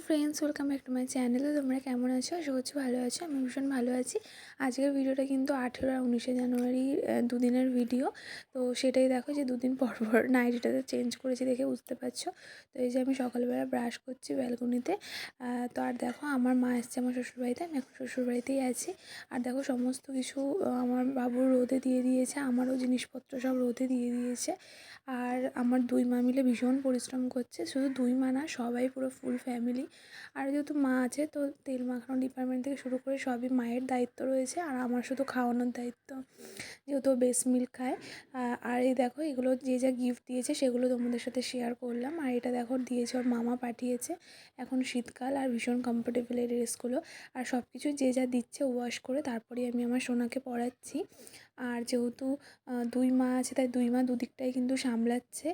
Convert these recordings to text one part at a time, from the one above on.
Friends, welcome back to my চ্যানেলে। তোমরা কেমন আছো? আশা করছি ভালো আছো। আমি ভীষণ ভালো আছি। আজকের ভিডিওটা কিন্তু 18 আর 19শে জানুয়ারি দুদিনের ভিডিও। তো সেটাই দেখো যে দুদিন পর পর নাইটিটাতে চেঞ্জ করেছি দেখে বুঝতে পারছো। তো এই যে আমি সকালবেলা ব্রাশ করছি ব্যালকনিতে। তো আর দেখো আমার মা এসছে আমার শ্বশুরবাড়িতে, আমি এখন শ্বশুরবাড়িতেই আছি। আর দেখো সমস্ত কিছু আমার বাবুর রোদে দিয়ে দিয়েছে, আমারও জিনিসপত্র সব রোদে দিয়ে দিয়েছে। আর আমার দুই মা মিলে ভীষণ পরিশ্রম করছে, শুধু দুই মা না, সবাই পুরো ফুল ফ্যামিলি। আর যেহেতু মা আছে তো তেল মাখানো ডিপার্টমেন্ট থেকে শুরু করে সবই মায়ের দায়িত্ব রয়েছে, আর আমার শুধু খাওয়ানোর দায়িত্ব, যেহেতু বেস্ট মিল্ক খায়। আর এই দেখো এগুলো যে যা গিফট দিয়েছে সেগুলো তোমাদের সাথে শেয়ার করলাম। আর এটা দেখো দিয়েছে ওর মামা পাঠিয়েছে। এখন শীতকাল আর ভীষণ কমফোর্টেবল এই ড্রেসগুলো। আর সব কিছু যে যা দিচ্ছে ওয়াশ করে তারপরে আমি আমার সোনাকে পরাচ্ছি। আর যেহেতু দুই মা আছে তাই দুই মা দুদিকটাই কিন্তু সামলাচ্ছে।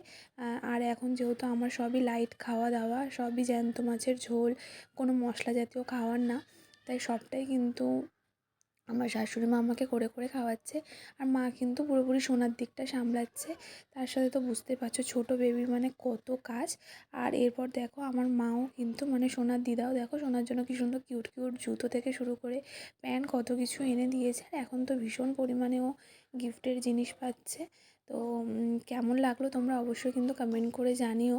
আর এখন যেহেতু আমার সবই লাইট খাওয়া দাওয়া, সবই জ্যান্ত মাছের ঝোল, কোনো মশলা জাতীয় খাওয়ার না, তাই সবটাই কিন্তু আমার শাশুড়ি মা আমাকে করে করে খাওয়াচ্ছে। আর মা কিন্তু পুরোপুরি সোনার দিকটা সামলাচ্ছে। তার সাথে তো বুঝতেই পারছো ছোটো বেবি মানে কত কাজ। আর এরপর দেখো আমার মাও কিন্তু মানে সোনার দিদাও দেখো সোনার জন্য কী সুন্দর কিউট কিউট জুতো থেকে শুরু করে প্যান্ট কত কিছু এনে দিয়েছে। আর এখন তো ভীষণ পরিমাণে ও গিফটের জিনিস পাচ্ছে। তো কেমন লাগলো তোমরা অবশ্যই কিন্তু কমেন্ট করে জানিও।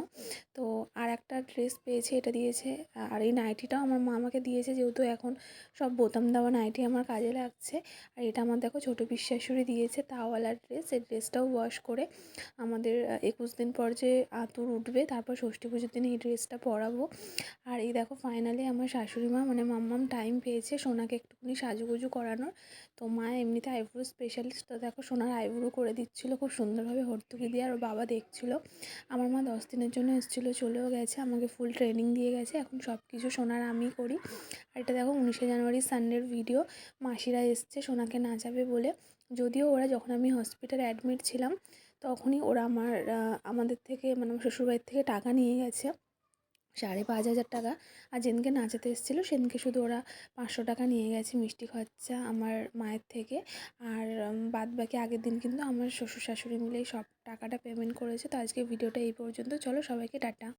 তো আর একটা ড্রেস পেয়েছে, এটা দিয়েছে। আর এই নাইটিটাও আমার মা আমাকে দিয়েছে, যেহেতু এখন সব বোতাম দেওয়া নাইটি আমার কাজে লাগছে। আর এটা আমার দেখো ছোটো পিসশাশুড়ি দিয়েছে তাওয়ালা ড্রেস। এই ড্রেসটাও ওয়াশ করে আমাদের 21 দিন পর যে আঁতুড় উঠবে তারপর ষষ্ঠী পুজোর দিন এই ড্রেসটা পরাবো। আর এই দেখো ফাইনালি আমার শাশুড়ি মা মানে মাম্মাম টাইম পেয়েছে সোনাকে একটুখানি সাজুগুজু করানোর। তো মা এমনিতে আইব্রো স্পেশালিস্ট, তো দেখো সোনার আইব্রো করে দিচ্ছিলো খুব সুন্দরভাবে হর্তুকি দিয়ে। আর ওর বাবা দেখছিলো। আমার মা 10 দিনের জন্য এসেছিলো, চলেও গেছে, আমাকে ফুল ট্রেনিং দিয়ে গেছে। এখন সব কিছু সোনার আমি করি। আর এটা দেখো 19শে জানুয়ারি সানডের ভিডিও। মাসিরা এসছে সোনাকে নাচাবে বলে। যদিও ওরা যখন আমি হসপিটালে অ্যাডমিট ছিলাম তখনই ওরা আমাদের থেকে মানে আমার শ্বশুরবাড়ির থেকে টাকা নিয়ে গেছে 5,500 টাকা। আর যেদিনকে নাচাতে এসেছিলো সেদিনকে শুধু ওরা 500 টাকা নিয়ে গেছে মিষ্টি খরচা আমার মায়ের থেকে। আর বাদ বাকি আগের দিন কিন্তু আমার শ্বশুর শাশুড়ি মিলেই সব টাকাটা পেমেন্ট করেছে। তো আজকে ভিডিওটা এই পর্যন্ত। চলো সবাইকে টাটা।